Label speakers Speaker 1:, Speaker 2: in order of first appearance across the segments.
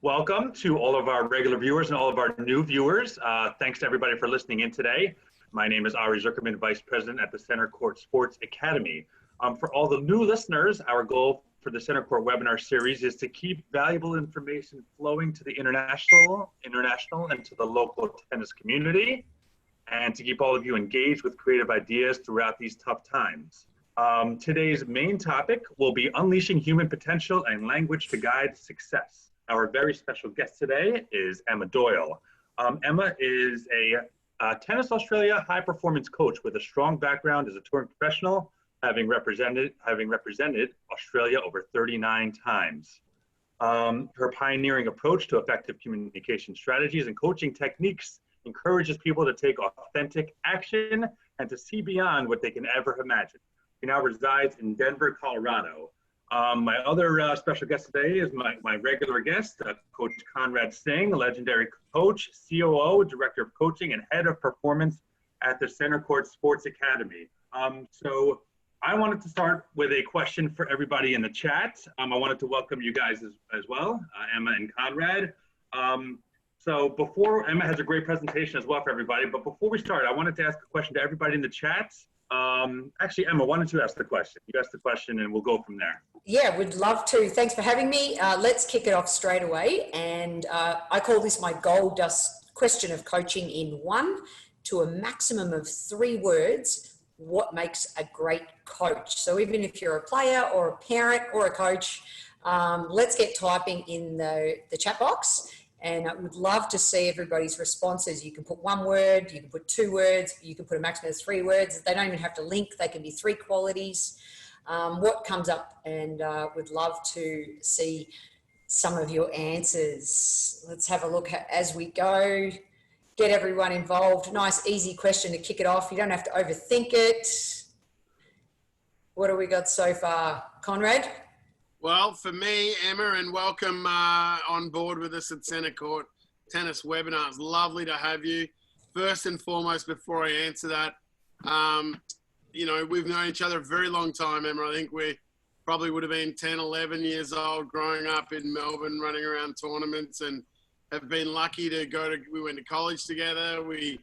Speaker 1: Welcome to all of our regular viewers and all of our new viewers. Thanks to everybody for listening in today. My name is Ari Zuckerman, Vice President at the Centercourt Sports Academy. For all the new listeners, our goal for the Centercourt webinar series is to keep valuable information flowing to the international, and to the local tennis community, and to keep all of you engaged with creative ideas throughout these tough times. Today's main topic will be unleashing human potential and language to guide success. Our very special guest today is Emma Doyle. Emma is a Tennis Australia high performance coach with a strong background as a touring professional, having represented Australia over 39 times. Her pioneering approach to effective communication strategies and coaching techniques encourages people to take authentic action and to see beyond what they can ever imagine. She now resides in Denver, Colorado. My other special guest today is my regular guest, Coach Conrad Singh, a legendary coach, COO, Director of Coaching, and Head of Performance at the Centercourt Sports Academy. So I wanted to start with a question for everybody in the chat. I wanted to welcome you guys as well, Emma and Conrad. So before, Emma has a great presentation as well for everybody, but before we start, I wanted to ask a question to everybody in the chat. Actually, Emma, why don't you ask the question? You ask the question and we'll go from there.
Speaker 2: Yeah, would love to. Thanks for having me. Let's kick it off straight away. And I call this my gold dust question of coaching in 1 to a maximum of 3 words. What makes a great coach? So even if you're a player or a parent or a coach, let's get typing in the chat box. And I would love to see everybody's responses. You can put 1 word, you can put 2 words, you can put a maximum of 3 words. They don't even have to link. They can be 3 qualities. What comes up, and would love to see some of your answers. Let's have a look as we go. Get everyone involved. Nice, easy question to kick it off. You don't have to overthink it. What have we got so far? Conrad?
Speaker 3: Well, for me, Emma, and welcome on board with us at Centercourt Tennis Webinar. It's lovely to have you. First and foremost, before I answer that, you know, we've known each other a very long time, Emma. I think we probably would have been 10, 11 years old growing up in Melbourne, running around tournaments, and have been lucky to we went to college together. We,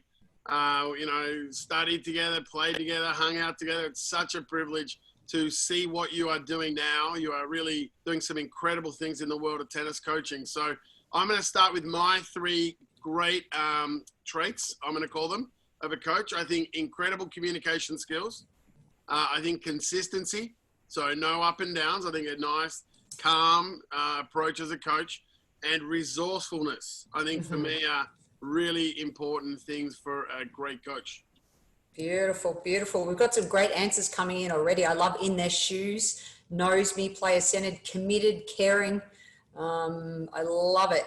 Speaker 3: you know, studied together, played together, hung out together. It's such a privilege to see what you are doing now. You are really doing some incredible things in the world of tennis coaching. So I'm going to start with my 3 great traits, I'm going to call them, of a coach. I think incredible communication skills. I think consistency. So no up and downs. I think a nice, calm approach as a coach. And resourcefulness, I think for me are really important things for a great coach.
Speaker 2: Beautiful, beautiful. We've got some great answers coming in already. I love in their shoes, knows me, player-centered, committed, caring. I love it.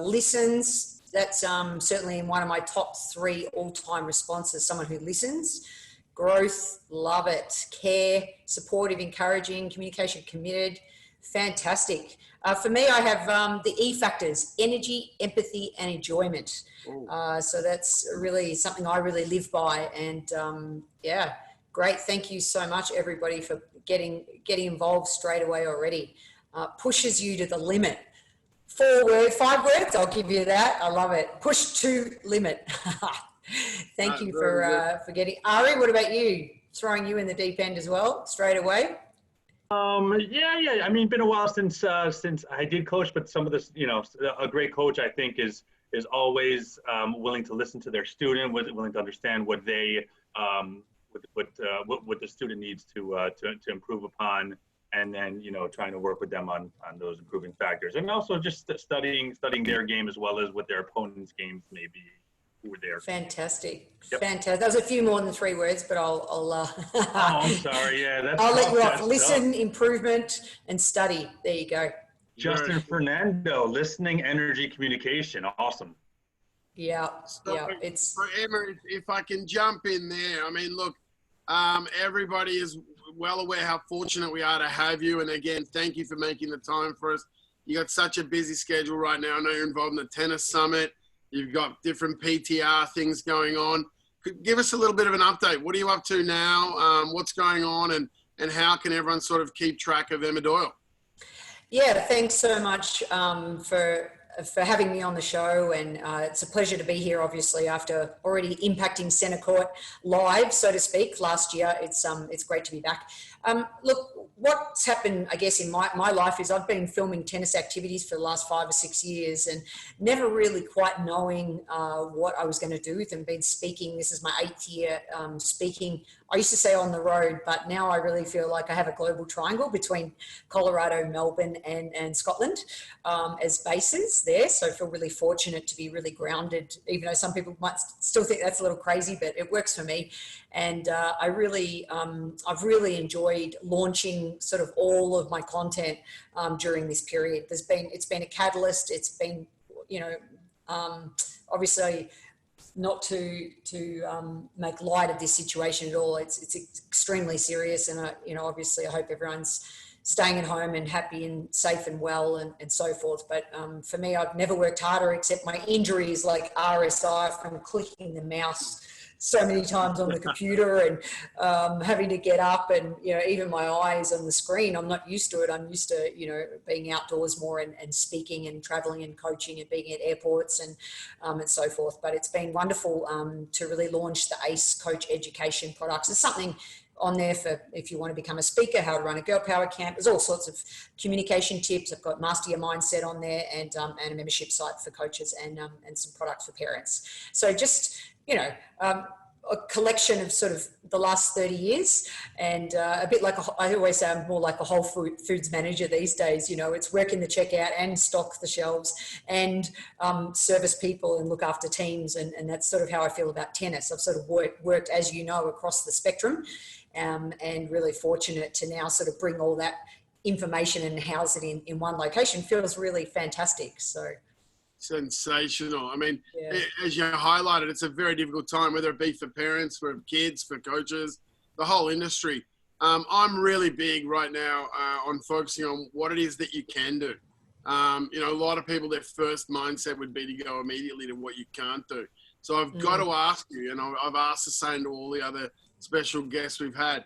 Speaker 2: Listens, that's certainly in one of my top 3 all-time responses, someone who listens. Growth, love it. Care, supportive, encouraging, communication, committed. Fantastic. For me, I have the E factors: energy, empathy, and enjoyment. So that's really something I really live by. And yeah, great. Thank you so much, everybody, for getting involved straight away already. Pushes you to the limit. 5 words, I'll give you that. I love it. Push to limit. Thank you for getting. Ari, what about you? Throwing you in the deep end as well, straight away.
Speaker 1: Yeah. I mean, been a while since I did coach, but some of this, you know, a great coach, I think, is always willing to listen to their student, willing to understand what they, what the student needs to improve upon, and then, you know, trying to work with them on those improving factors, and also just studying their game as well as what their opponent's games may be.
Speaker 2: Fantastic.
Speaker 1: Yep.
Speaker 2: Fantastic. That was a few more than 3 words, but I'll
Speaker 1: oh, I'm sorry. Yeah, that's
Speaker 2: I'll let you off. Listen, improvement, and study. There you go.
Speaker 1: Justin Fernando, listening, energy, communication. Awesome.
Speaker 2: Yeah.
Speaker 3: So,
Speaker 2: yeah. It's
Speaker 3: for Emma, if I can jump in there. I mean, look, everybody is well aware how fortunate we are to have you. And again, thank you for making the time for us. You got such a busy schedule right now. I know you're involved in the tennis summit. You've got different PTR things going on. Give us a little bit of an update. What are you up to now? What's going on, and how can everyone sort of keep track of Emma Doyle?
Speaker 2: Yeah, thanks so much for for having me on the show. And it's a pleasure to be here, obviously, after already impacting Centercourt live, so to speak, last year. It's great to be back. Look, what's happened, I guess, in my life is I've been filming tennis activities for the last 5 or 6 years and never really quite knowing what I was going to do with them. Been speaking, this is my 8th year speaking. I used to say on the road, but now I really feel like I have a global triangle between Colorado, Melbourne and Scotland as bases there. So I feel really fortunate to be really grounded, even though some people might still think that's a little crazy, but it works for me. And I've really enjoyed launching sort of all of my content during this period. It's been a catalyst. It's been, obviously, not to make light of this situation at all. It's extremely serious, and obviously I hope everyone's staying at home and happy and safe and well and so forth. But for me, I've never worked harder, except my injuries like RSI from clicking the mouse so many times on the computer and having to get up and, even my eyes on the screen, I'm not used to it. I'm used to, being outdoors more and speaking and traveling and coaching and being at airports and so forth. But it's been wonderful to really launch the ACE Coach Education products. There's something on there for if you want to become a speaker, how to run a girl power camp. There's all sorts of communication tips. I've got Master Your Mindset on there and a membership site for coaches and some products for parents. So just, a collection of sort of the last 30 years and a bit like, I always say I'm more like a Whole Foods manager these days. It's work in the checkout and stock the shelves and service people and look after teams. And that's sort of how I feel about tennis. I've sort of worked, as you know, across the spectrum and really fortunate to now sort of bring all that information and house it in one location. Feels really fantastic. So
Speaker 3: sensational. I mean,
Speaker 2: yeah.
Speaker 3: As you highlighted, it's a very difficult time, whether it be for parents, for kids, for coaches, the whole industry. I'm really big right now on focusing on what it is that you can do. A lot of people, their first mindset would be to go immediately to what you can't do. So I've got to ask you, and I've asked the same to all the other special guests we've had.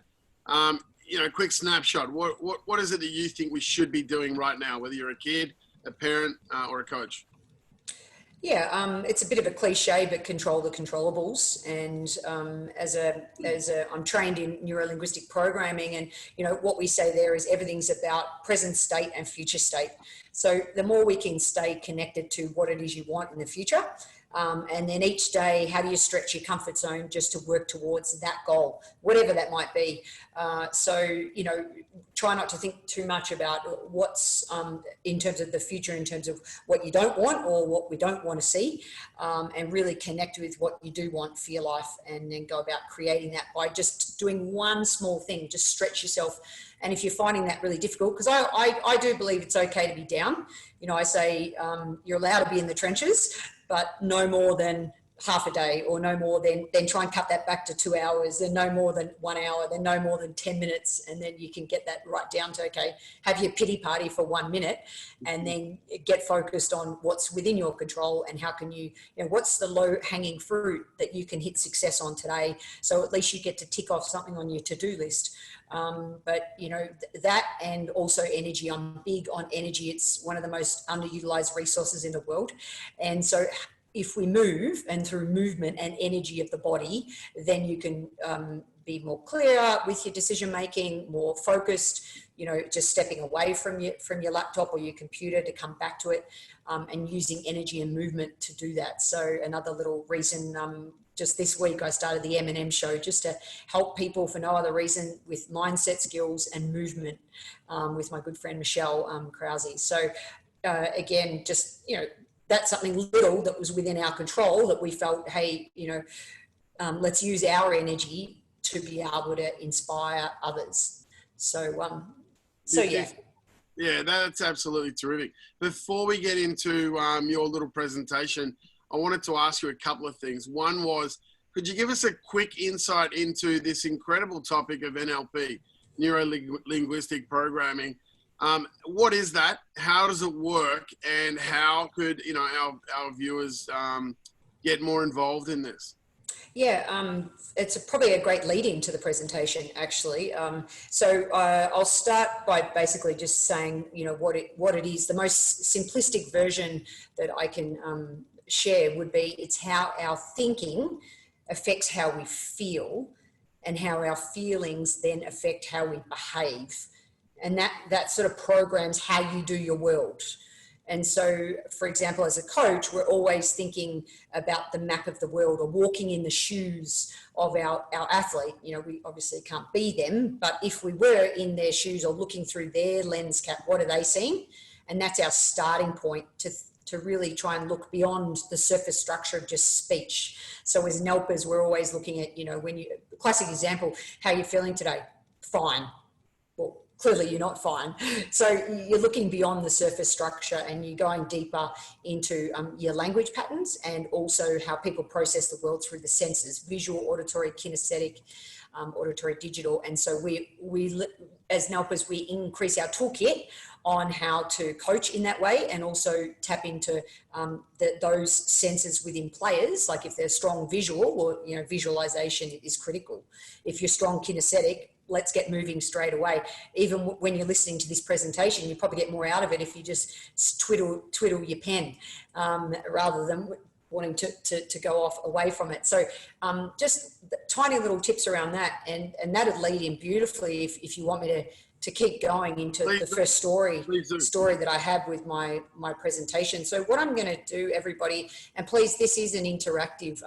Speaker 3: Quick snapshot. What is it that you think we should be doing right now, whether you're a kid, a parent, or a coach?
Speaker 2: Yeah, it's a bit of a cliche, but control the controllables. And I'm trained in neuro-linguistic programming, and what we say there is everything's about present state and future state. So the more we can stay connected to what it is you want in the future, and then each day, how do you stretch your comfort zone just to work towards that goal, whatever that might be. Try not to think too much about what's in terms of the future, in terms of what you don't want or what we don't want to see, and really connect with what you do want for your life, and then go about creating that by just doing one small thing. Just stretch yourself. And if you're finding that really difficult, because I do believe it's okay to be down. I say you're allowed to be in the trenches, but no more than half a day, or no more than try and cut that back to 2 hours, then no more than 1 hour, then no more than 10 minutes. And then you can get that right down to, okay, have your pity party for 1 minute and then get focused on what's within your control and how can you what's the low hanging fruit that you can hit success on today. So at least you get to tick off something on your to-do list. But that, and also energy. I'm big on energy. It's one of the most underutilized resources in the world. And so if we move, and through movement and energy of the body, then you can be more clear with your decision making, more focused, just stepping away from your laptop or your computer to come back to it, and using energy and movement to do that. So another little reason, just this week I started the M&M show just to help people for no other reason with mindset skills and movement, with my good friend Michelle Krause. So again, just that's something little that was within our control that we felt, hey, let's use our energy to be able to inspire others. So yeah.
Speaker 3: Yeah, that's absolutely terrific. Before we get into your little presentation, I wanted to ask you a couple of things. One was, could you give us a quick insight into this incredible topic of NLP, neuro-linguistic programming? What is that? How does it work? And how could our viewers get more involved in this?
Speaker 2: Yeah, it's probably a great lead into the presentation, actually. I'll start by basically just saying, what it is. The most simplistic version that I can share would be it's how our thinking affects how we feel, and how our feelings then affect how we behave, and that sort of programs how you do your world. And so, for example, as a coach, we're always thinking about the map of the world, or walking in the shoes of our athlete. We obviously can't be them, but if we were in their shoes or looking through their lens cap, what are they seeing? And that's our starting point to really try and look beyond the surface structure of just speech. So as NELPers, we're always looking at, classic example, how are you feeling today? Fine. Well, clearly you're not fine. So you're looking beyond the surface structure, and you're going deeper into your language patterns, and also how people process the world through the senses: visual, auditory, kinesthetic, auditory, digital. And so we as NELPers, we increase our toolkit on how to coach in that way, and also tap into those senses within players. Like if they're strong visual, or visualization is critical. If you're strong kinesthetic, let's get moving straight away. Even when you're listening to this presentation, you probably get more out of it if you just twiddle your pen, rather than wanting to go off away from it. So just tiny little tips around that, and that'd lead in beautifully if you want me to keep going into the first story that I have with my presentation. So what I'm going to do, everybody, and please, this is an interactive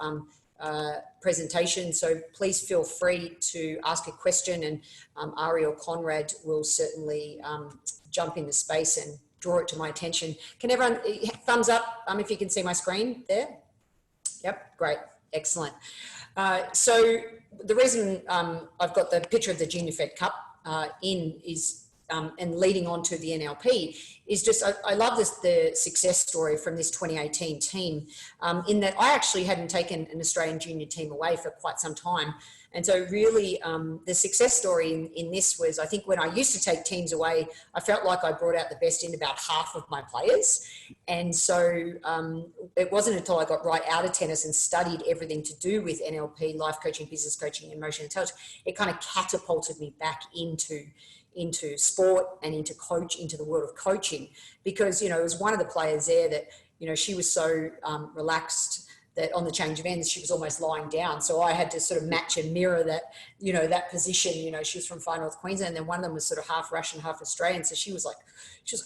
Speaker 2: presentation, so please feel free to ask a question, and Ari or Conrad will certainly jump into space and draw it to my attention. Can everyone thumbs up if you can see my screen there? Yep, great, excellent. So the reason I've got the picture of the Junior Fed Cup is and leading on to the NLP is just, I love the success story from this 2018 team, in that I actually hadn't taken an Australian junior team away for quite some time. And so really the success story in this was, I think when I used to take teams away, I felt like I brought out the best in about half of my players. And so it wasn't until I got right out of tennis and studied everything to do with NLP, life coaching, business coaching, emotional intelligence, it kind of catapulted me back into sport and into the world of coaching, because, it was one of the players there that, she was so relaxed that on the change of ends, she was almost lying down. So I had to sort of match and mirror that, that position. She was from Far North Queensland, and then one of them was sort of half Russian, half Australian. So she was like,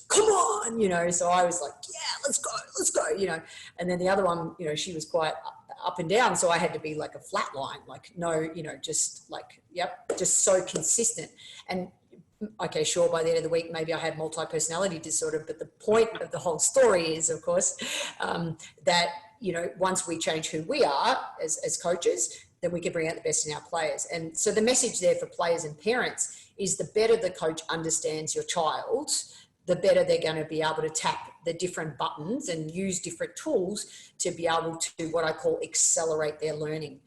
Speaker 2: come on, so I was like, yeah, let's go, and then the other one, she was quite up and down. So I had to be like a flat line, like, no, just like, yep, just so consistent. And okay, sure, by the end of the week, maybe I had multi-personality disorder, but the point of the whole story is, of course, that, once we change who we are as coaches, then we can bring out the best in our players. And so the message there for players and parents is, the better the coach understands your child, the better they're going to be able to tap the different buttons and use different tools to be able to, what I call, accelerate their learning.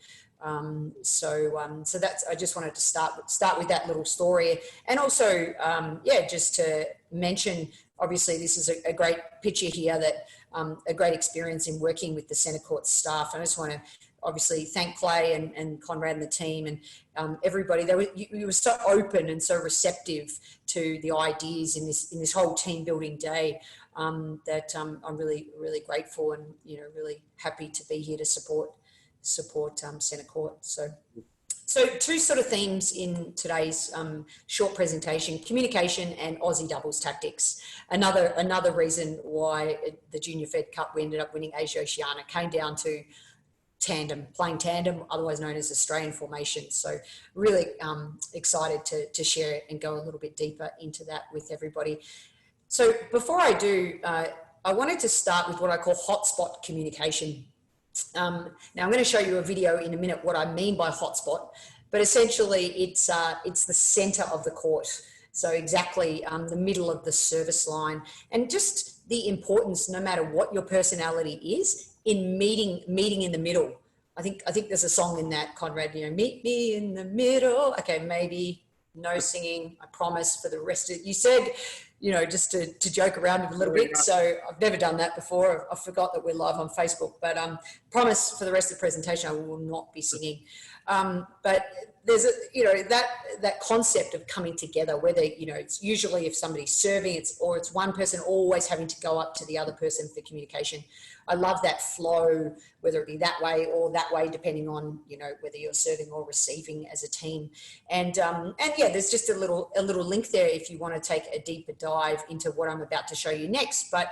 Speaker 2: So that's, I just wanted to start with that little story. And also, just to mention, obviously this is a great picture here, that a great experience in working with the Centercourt staff. I just want to obviously thank Clay and Conrad and the team and everybody. You were so open and so receptive to the ideas in this whole team building day, that I'm really, really grateful and, really happy to be here to support Centercourt. So two sort of themes in today's short presentation: communication and Aussie doubles tactics. Another reason why the Junior Fed Cup, we ended up winning Asia Oceania, came down to playing tandem, otherwise known as Australian formation. So really excited to share and go a little bit deeper into that with everybody. So before I do, I wanted to start with what I call hotspot communication. Now I'm going to show you a video in a minute what I mean by hotspot, but essentially it's the center of the court. So exactly the middle of the service line, and just the importance, no matter what your personality is, in meeting in the middle. I think there's a song in that, Conrad, meet me in the middle. Okay, maybe no singing, I promise, for the rest of, you said, you know, just to joke around a little bit. So I've never done that before. I forgot that we're live on Facebook, but promise for the rest of the presentation, I will not be singing. But there's that concept of coming together, whether, you know, it's usually if somebody's serving, it's one person always having to go up to the other person for communication. I love that flow, whether it be that way or that way, depending on, you know, whether you're serving or receiving as a team. And yeah, there's just a little link there if you want to take a deeper dive into what I'm about to show you next. But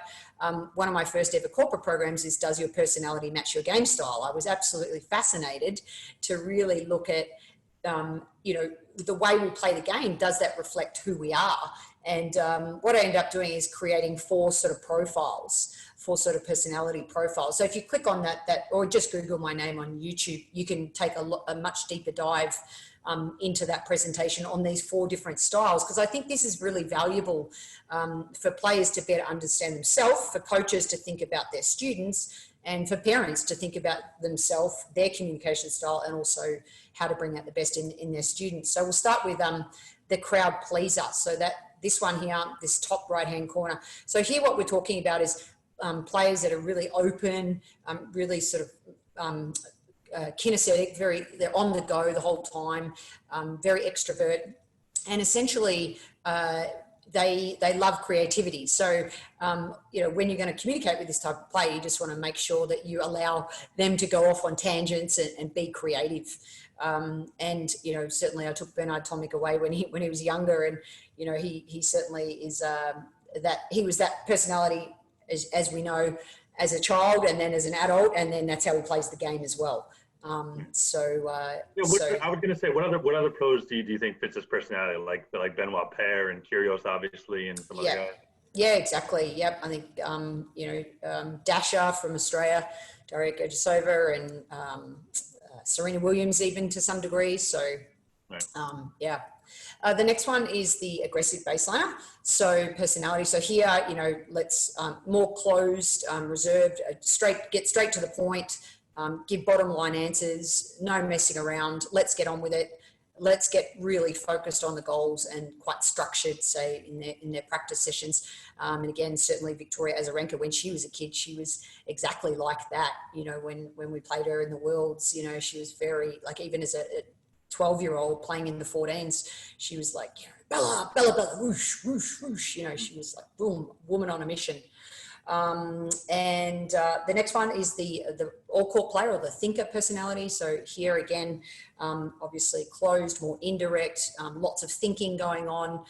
Speaker 2: one of my first ever corporate programs is, does your personality match your game style? I was absolutely fascinated to really look at, you know, the way we play the game, does that reflect who we are? And what I ended up doing is creating four sort of personality profiles. So if you click on that or just Google my name on YouTube, you can take a much deeper dive into that presentation on these four different styles, because I think this is really valuable for players to better understand themselves, for coaches to think about their students, and for parents to think about themselves, their communication style, and also how to bring out the best in their students. So we'll start with the crowd pleaser. So that this one here, this top right-hand corner. So here what we're talking about is players that are really open, really sort of kinesthetic, they're on the go the whole time, very extrovert, and essentially they love creativity. So, you know, when you're going to communicate with this type of player, you just want to make sure that you allow them to go off on tangents and be creative. And, you know, certainly I took Bernard Tomic away when he was younger, and, you know, he certainly is he was that personality as we know, as a child and then as an adult, and then that's how he plays the game as well. I was
Speaker 1: going to say, what other pros do you think fits his personality? Like Benoit Paire and Kyrgios, obviously, and some other guys.
Speaker 2: Yeah, exactly. Yep. I think, you know, Dasha from Australia, Daria Gojasova, and Serena Williams even to some degree. So,
Speaker 1: right.
Speaker 2: Yeah. The next one is the aggressive baseliner. So personality. So here, you know, let's more closed, reserved, get straight to the point, give bottom line answers, no messing around. Let's get on with it. Let's get really focused on the goals and quite structured, say, in their practice sessions. And again, certainly Victoria Azarenka, when she was a kid, she was exactly like that. You know, when we played her in the Worlds, you know, she was very, like, even as a 12-year-old playing in the 14s, she was like, Bella, Bella, Bella, whoosh, whoosh, whoosh. You know, she was like, boom, woman on a mission. The next one is the all-court player, or the thinker personality. So here again, obviously closed, more indirect, lots of thinking going on,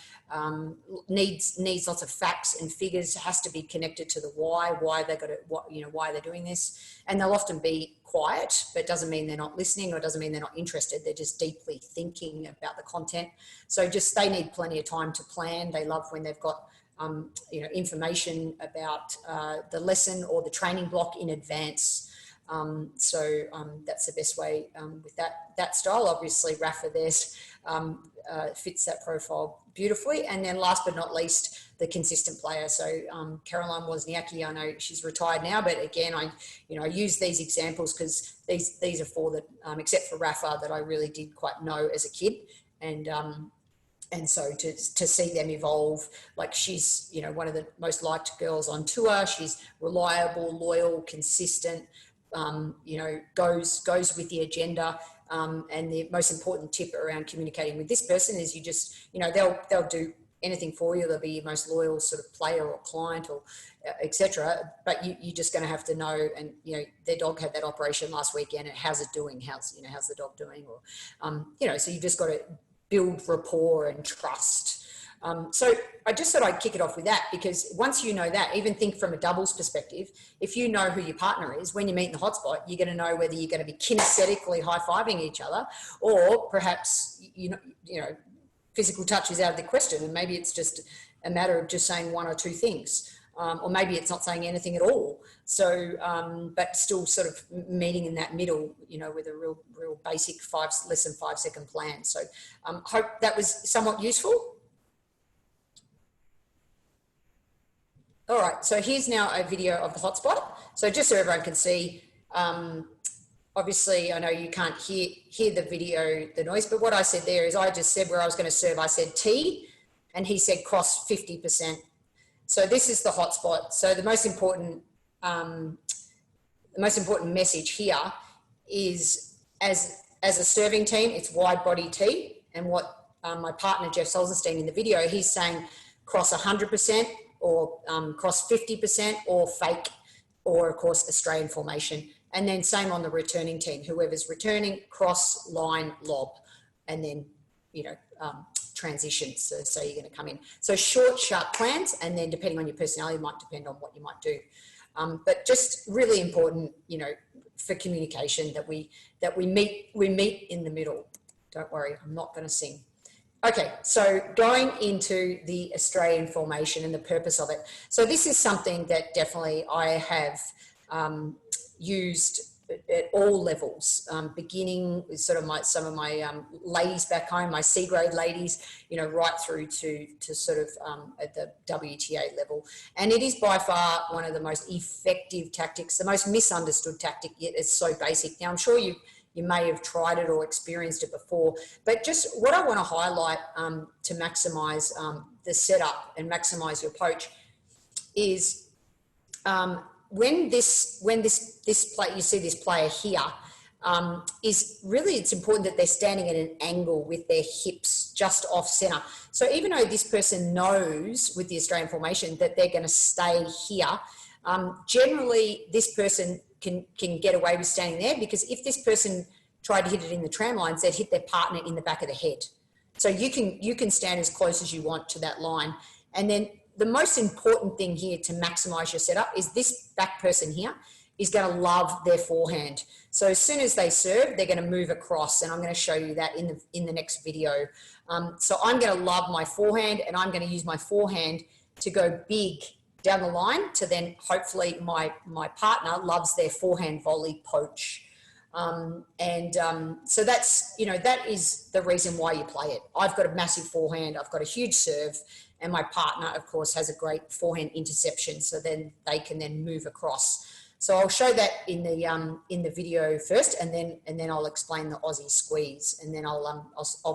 Speaker 2: needs lots of facts and figures, has to be connected to the why they got it, why they're doing this. And they'll often be quiet, but it doesn't mean they're not listening, or it doesn't mean they're not interested. They're just deeply thinking about the content. So they need plenty of time to plan. They love when they've got information about the lesson or the training block in advance. That's the best way with that style. Obviously, Rafa fits that profile beautifully. And then last but not least, the consistent player. So Caroline Wozniacki, I know she's retired now, but again, I use these examples because these are four that, except for Rafa, that I really did quite know as a kid. And so to see them evolve, like she's, one of the most liked girls on tour. She's reliable, loyal, consistent, goes with the agenda. And the most important tip around communicating with this person is you just, they'll do anything for you. They'll be your most loyal sort of player or client or etc. But you're just going to have to know, and, their dog had that operation last weekend, and how's it doing? How's the dog doing? Or, so you've just got to build rapport and trust. So I just thought I'd kick it off with that, because once you know that, even think from a doubles perspective, if you know who your partner is, when you meet in the hotspot, you're going to know whether you're going to be kinesthetically high-fiving each other, or perhaps, physical touch is out of the question, and maybe it's just a matter of just saying one or two things. Or maybe it's not saying anything at all. So, but still sort of meeting in that middle, with a real basic less than 5 second plan. So, hope that was somewhat useful. All right, so here's now a video of the hotspot. So just so everyone can see, obviously I know you can't hear the video, the noise, but what I said there is I just said where I was going to serve, I said T, and he said cross 50%. So this is the hotspot. So the most important message here is as a serving team, it's wide body T, and what my partner Jeff Solzenstein in the video, he's saying cross 100% or cross 50% or fake, or of course Australian formation. And then same on the returning team, whoever's returning, cross, line, lob, and then, you know, transition. So you're going to come in. So short, sharp plans, and then depending on your personality, might depend on what you might do. But just really important, you know, for communication that we meet in the middle. Don't worry, I'm not going to sing. Okay, so going into the Australian formation and the purpose of it. So this is something that definitely I have used at all levels, beginning with sort of some of my ladies back home, my C grade ladies, you know, right through to sort of at the WTA level. And it is by far one of the most effective tactics, the most misunderstood tactic, yet it's so basic. Now, I'm sure you may have tried it or experienced it before, but just what I want to highlight to maximize the setup and maximize your poach is when this play, you see this player here, is really, it's important that they're standing at an angle with their hips just off center. So even though this person knows with the Australian formation that they're going to stay here, generally this person can get away with standing there, because if this person tried to hit it in the tram lines, they'd hit their partner in the back of the head. So you can stand as close as you want to that line. And then the most important thing here to maximize your setup is this back person here is going to love their forehand. So as soon as they serve, they're going to move across, and I'm going to show you that in the next video. So I'm going to love my forehand, and I'm going to use my forehand to go big down the line to then hopefully my partner loves their forehand volley poach. So that's, you know, that is the reason why you play it. I've got a massive forehand, I've got a huge serve, and my partner, of course, has a great forehand interception. So then they can then move across. So I'll show that in the video first, and then I'll explain the Aussie squeeze, and then I'll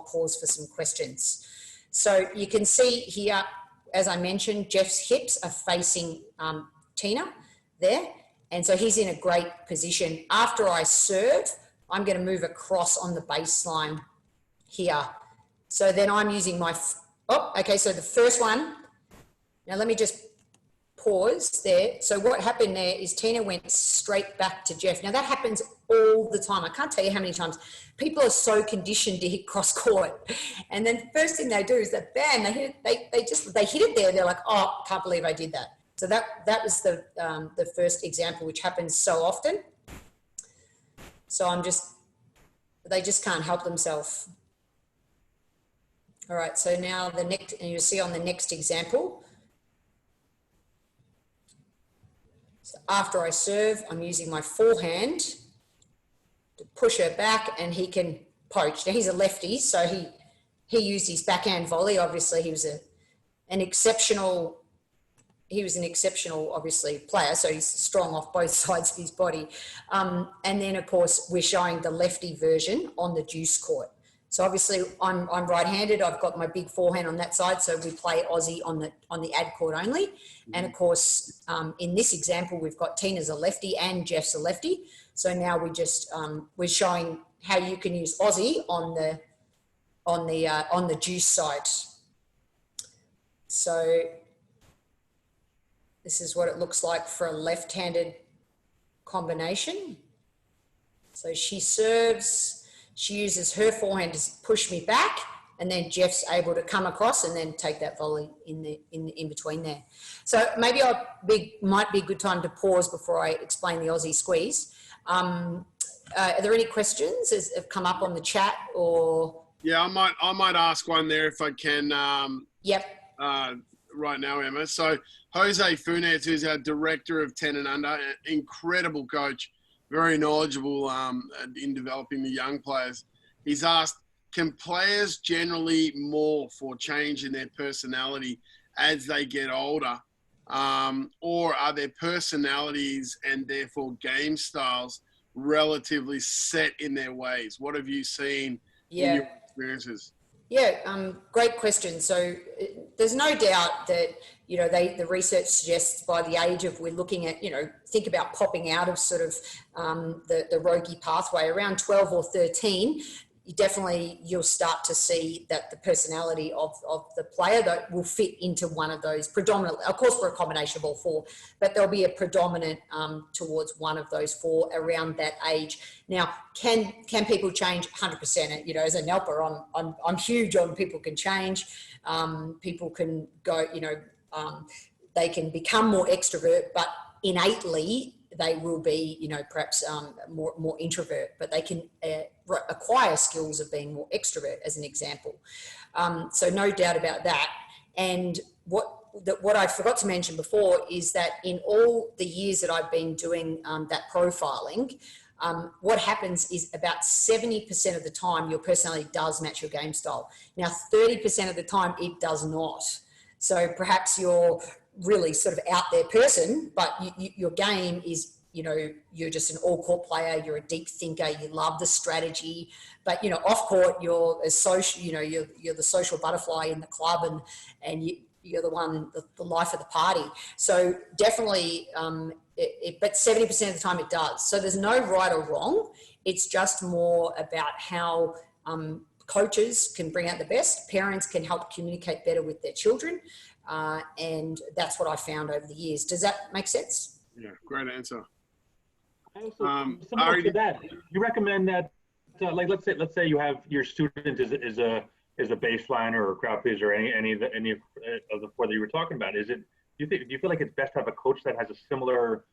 Speaker 2: pause for some questions. So you can see here, as I mentioned, Jeff's hips are facing Tina there. And so he's in a great position. After I serve, I'm going to move across on the baseline here. So then I'm using my, so the first one, now let me just pause there. So what happened there is Tina went straight back to Jeff. Now that happens all the time. I can't tell you how many times people are so conditioned to hit cross court. And then the first thing they do is that bam, they hit it, they hit it there. They're like, oh, can't believe I did that. So that was the first example, which happens so often. So they just can't help themselves. All right, so now the next, and you'll see on the next example. So after I serve, I'm using my forehand to push her back, and he can poach. Now he's a lefty, so he used his backhand volley. Obviously, he was an exceptional, obviously, player, so he's strong off both sides of his body. And then, of course, we're showing the lefty version on the deuce court. So obviously, I'm right-handed. I've got my big forehand on that side, so we play Aussie on the ad court only. And of course, in this example, we've got Tina's a lefty and Jeff's a lefty. So now we just we're showing how you can use Aussie on the deuce side. So this is what it looks like for a left-handed combination. So she serves, she uses her forehand to push me back, and then Jeff's able to come across and then take that volley in between there. So maybe might be a good time to pause before I explain the Aussie squeeze. Are there any questions that have come up on the chat or?
Speaker 3: Yeah, I might ask one there if I can.
Speaker 2: Yep.
Speaker 3: Right now, Emma. So Jose Funes, who's our director of 10 and under, incredible coach, very knowledgeable in developing the young players. He's asked, can players generally morph or change in their personality as they get older? Or are their personalities and therefore game styles relatively set in their ways? What have you seen in your experiences?
Speaker 2: Yeah, great question. So there's no doubt that, the research suggests by the age of, we're looking at, think about popping out of sort of the roguey pathway around 12 or 13, you'll start to see that the personality of the player that will fit into one of those predominantly. Of course, we're a combination of all four, but there'll be a predominant towards one of those four around that age. Now, can people change? 100%. As a NELPer, I'm huge on people can change. People can go. They can become more extrovert, but innately they will be, perhaps more introvert, but they can acquire skills of being more extrovert, as an example. So no doubt about that. And what I forgot to mention before is that in all the years that I've been doing that profiling, what happens is about 70% of the time your personality does match your game style. Now, 30% of the time it does not. So perhaps you're really sort of out there person, but your game is, you're just an all-court player, you're a deep thinker, you love the strategy, but, off court, you're a social, you're the social butterfly in the club, and you're the one, the life of the party. So definitely, but 70% of the time it does. So there's no right or wrong. It's just more about how coaches can bring out the best, parents can help communicate better with their children, and that's what I found over the years. Does that make sense?
Speaker 3: Yeah, great answer.
Speaker 1: Similar to that, you recommend that, like, let's say you have your student is a baseliner or a crowd pleaser, or any of the four that you were talking about. Do you feel like it's best to have a coach that has a similar,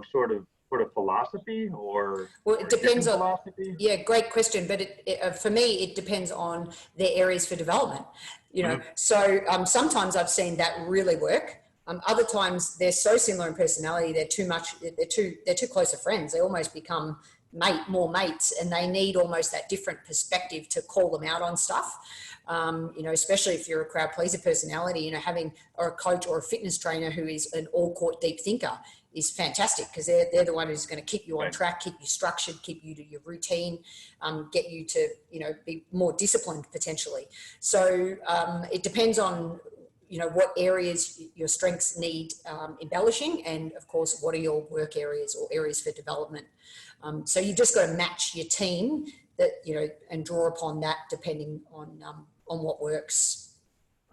Speaker 1: sort of philosophy, or?
Speaker 2: Well, it depends on
Speaker 1: philosophy?
Speaker 2: Yeah, great question. But for me, it depends on their areas for development. So sometimes I've seen that really work. Other times they're so similar in personality, they're too close of friends. They almost become more mates, and they need almost that different perspective to call them out on stuff. Especially if you're a crowd pleaser personality, having a coach or a fitness trainer who is an all-court deep thinker is fantastic, because they're the one who's going to keep you on track, keep you structured, keep you to your routine, get you to, be more disciplined potentially. So it depends on, what areas your strengths need embellishing, and of course, what are your work areas or areas for development. So you just got to match your team that, and draw upon that depending on what works.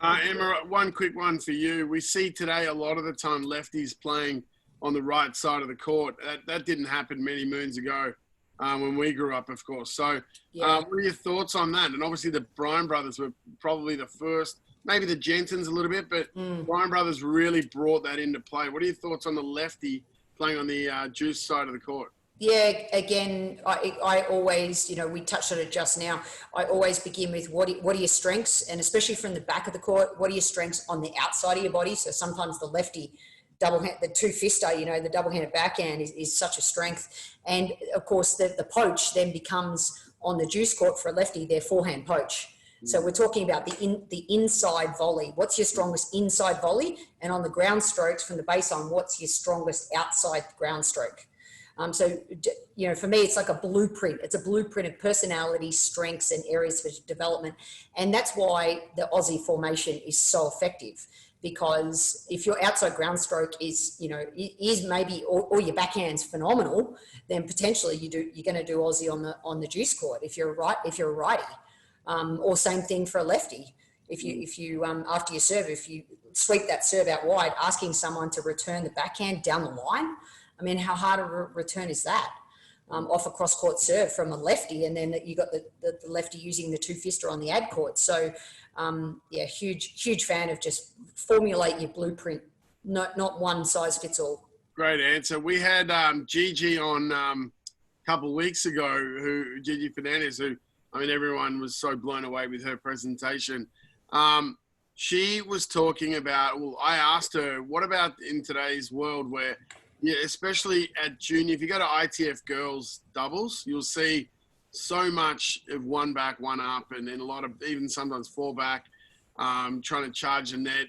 Speaker 3: Emma, one quick one for you. We see today a lot of the time lefties playing on the right side of the court. That didn't happen many moons ago when we grew up, of course. So what are your thoughts on that? And obviously the Bryan brothers were probably the first, maybe the Jensens a little bit, but Bryan brothers really brought that into play. What are your thoughts on the lefty playing on the juice side of the court?
Speaker 2: Yeah, again, I always, we touched on it just now. I always begin with what are your strengths, and especially from the back of the court, what are your strengths on the outside of your body? So sometimes the lefty the two-fister, the double-handed backhand is such a strength. And of course, the poach then becomes on the juice court for a lefty, their forehand poach. So we're talking about the inside volley. What's your strongest inside volley? And on the ground strokes from the baseline, what's your strongest outside ground stroke? So, for me, it's like a blueprint. It's a blueprint of personality, strengths, and areas for development. And that's why the Aussie formation is so effective. Because if your outside ground stroke is maybe, or your backhand's phenomenal, then potentially you're going to do Aussie on the juice court if you're a righty. Or same thing for a lefty. If you after your serve, if you sweep that serve out wide, asking someone to return the backhand down the line, I mean, how hard a return is that? Off a cross-court serve from a lefty, and then you got the lefty using the two-fister on the ad court. So, huge fan of just formulate your blueprint, not one size fits all.
Speaker 3: Great answer. We had Gigi on a couple of weeks ago, Gigi Fernandez, who, I mean, everyone was so blown away with her presentation. She was talking about, I asked her, what about in today's world where, especially at junior, if you go to ITF girls doubles, you'll see so much of one back, one up, and then a lot of even sometimes four back, trying to charge the net.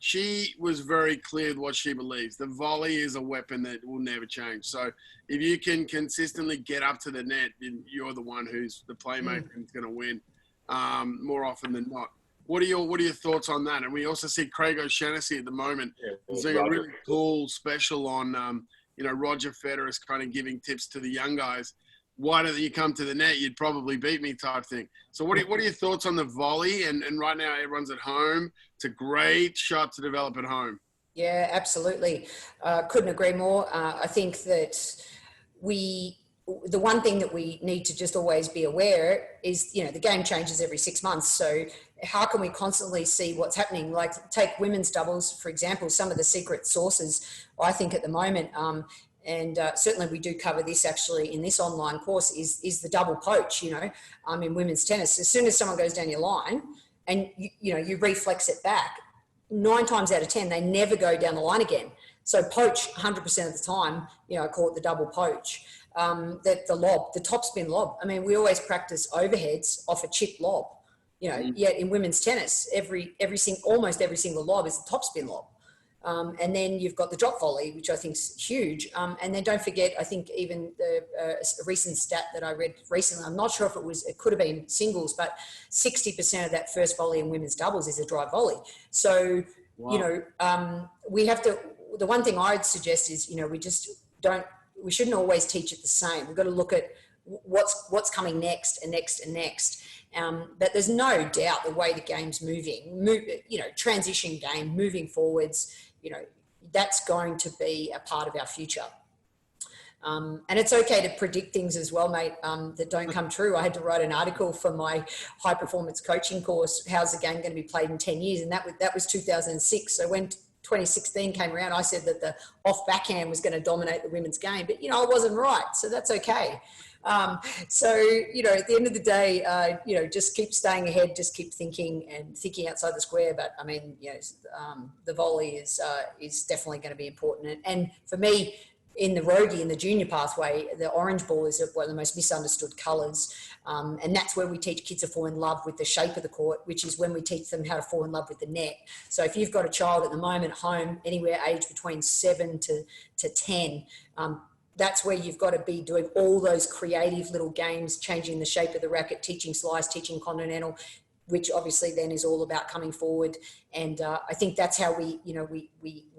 Speaker 3: she was very clear with what she believes. The volley is a weapon that will never change. So if you can consistently get up to the net, then you're the one who's the playmaker who's going to win more often than not. What are your thoughts on that? And we also see Craig O'Shaughnessy at the moment. He's doing a really cool special on, Roger Federer's kind of giving tips to the young guys. Why don't you come to the net? You'd probably beat me type thing. So what are your thoughts on the volley? And right now everyone's at home. It's a great shot to develop at home.
Speaker 2: Yeah, absolutely. Couldn't agree more. I think that the one thing that we need to just always be aware is, the game changes every 6 months. So how can we constantly see what's happening? Like take women's doubles, for example, some of the secret sources, I think at the moment, and certainly we do cover this actually in this online course, is the double poach, in women's tennis. As soon as someone goes down your line and, you reflex it back, 9 times out of 10, they never go down the line again. So poach 100% of the time, I call it the double poach. That the lob, the topspin lob. I mean, we always practice overheads off a chip lob, yet in women's tennis, almost every single lob is a topspin lob. And then you've got the drop volley, which I think is huge. And then don't forget, I think even the recent stat that I read recently, I'm not sure if it could have been singles, but 60% of that first volley in women's doubles is a drive volley. So, wow. We have to, the one thing I'd suggest is, we shouldn't always teach it the same. We've got to look at what's coming next and next and next. But there's no doubt the way the game's moving, transition game, moving forwards, that's going to be a part of our future. And it's okay to predict things as well, mate, that don't come true. I had to write an article for my high performance coaching course, how's the game going to be played in 10 years? And that was 2006. So when 2016 came around, I said that the off backhand was going to dominate the women's game, but, I wasn't right. So that's okay. So, at the end of the day, just keep staying ahead, just keep thinking outside the square. But I mean, the volley is definitely going to be important. And for me, in the rogie, in the junior pathway, the orange ball is one of the most misunderstood colours. And that's where we teach kids to fall in love with the shape of the court, which is when we teach them how to fall in love with the net. So if you've got a child at the moment at home, anywhere aged between 7 to 10, that's where you've got to be doing all those creative little games, changing the shape of the racket, teaching slice, teaching continental, which obviously then is all about coming forward. And I think that's how we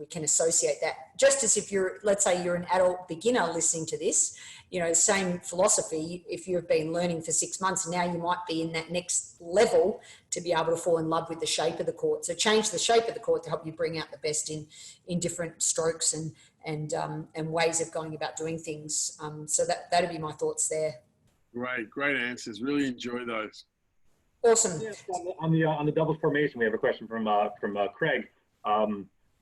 Speaker 2: can associate that. Just as if let's say you're an adult beginner listening to this, same philosophy. If you've been learning for 6 months, now you might be in that next level to be able to fall in love with the shape of the court. So change the shape of the court to help you bring out the best in different strokes and ways of going about doing things. So that'd be my thoughts there.
Speaker 3: Great answers. Really enjoy those.
Speaker 2: Awesome.
Speaker 1: Yeah, on the doubles formation, we have a question from Craig,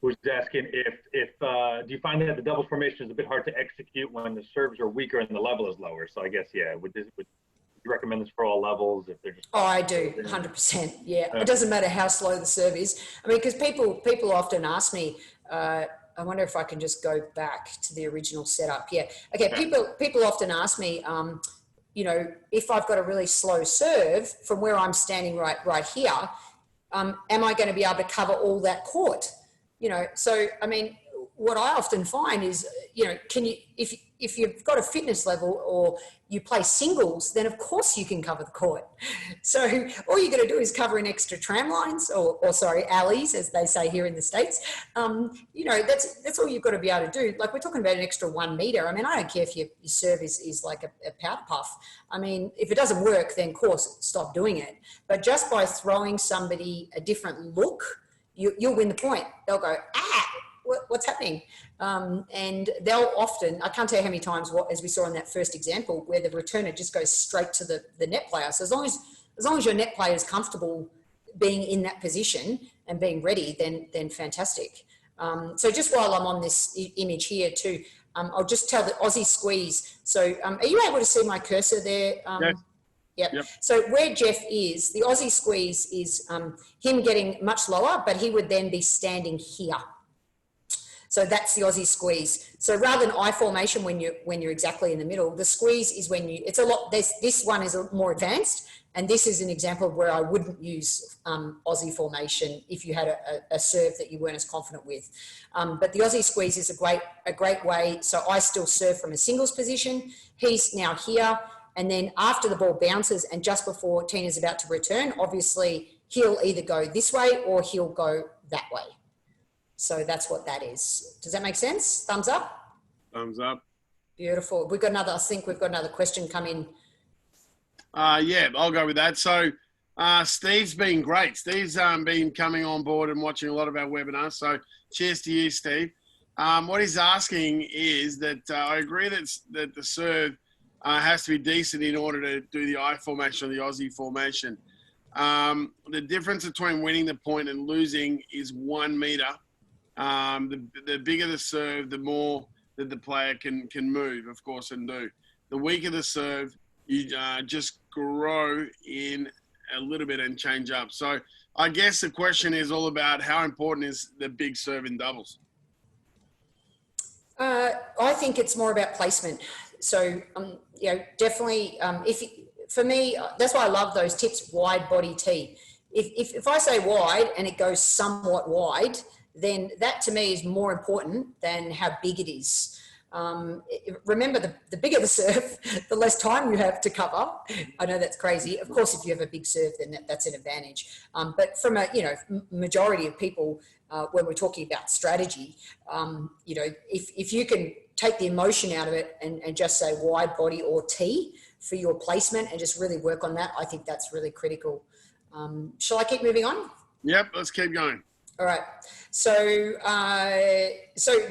Speaker 1: who's asking if do you find that the doubles formation is a bit hard to execute when the serves are weaker and the level is lower? So I guess would you recommend this for all levels if they're just? Oh,
Speaker 2: I do, 100%. Yeah, it doesn't matter how slow the serve is. I mean, because people often ask me. I wonder if I can just go back to the original setup. Yeah. Okay. People often ask me. If I've got a really slow serve from where I'm standing right here, am I going to be able to cover all that court? So, I mean, what I often find is, if you've got a fitness level or you play singles, then of course you can cover the court. So all you're going to do is cover in extra tram lines or alleys, as they say here in the States. That's all you've got to be able to do. Like we're talking about an extra 1 meter. I mean, I don't care if your serve is like a powder puff. I mean, if it doesn't work, then of course stop doing it. But just by throwing somebody a different look, you'll win the point. They'll go, what's happening? And they'll often, I can't tell you how many times, as we saw in that first example, where the returner just goes straight to the net player. So as long as your net player is comfortable being in that position and being ready, then fantastic. So just while I'm on this image here too, I'll just tell the Aussie squeeze. So are you able to see my cursor there?
Speaker 3: Yep.
Speaker 2: So where Jeff is, the Aussie squeeze is him getting much lower, but he would then be standing here. So that's the Aussie squeeze. So rather than I formation when you're exactly in the middle, the squeeze is when it's a lot. This one is more advanced, and this is an example of where I wouldn't use Aussie formation if you had a serve that you weren't as confident with. But the Aussie squeeze is a great way. So I still serve from a singles position. He's now here, and then after the ball bounces and just before Tina's about to return, obviously he'll either go this way or he'll go that way. So that's what that is. Does that make sense? Thumbs up?
Speaker 3: Thumbs up.
Speaker 2: Beautiful. I think we've got another question come in.
Speaker 3: Yeah, I'll go with that. So Steve's been great. Steve's been coming on board and watching a lot of our webinars. So cheers to you, Steve. What he's asking is that I agree that the serve has to be decent in order to do the I formation or the Aussie formation. The difference between winning the point and losing is 1 meter. The bigger the serve, the more that the player can move, of course, and do. The weaker the serve, you just grow in a little bit and change up. So I guess the question is all about how important is the big serve in doubles?
Speaker 2: I think it's more about placement. So, definitely, for me, that's why I love those tips, wide body tee. If I say wide and it goes somewhat wide, then that to me is more important than how big it is. Remember, the bigger the serve, the less time you have to cover. I know that's crazy. Of course, if you have a big serve, then that's an advantage. But from a majority of people, when we're talking about strategy, if you can take the emotion out of it and just say wide body or tee for your placement and just really work on that, I think that's really critical. Shall I keep moving on?
Speaker 3: Yep, let's keep going.
Speaker 2: All right. So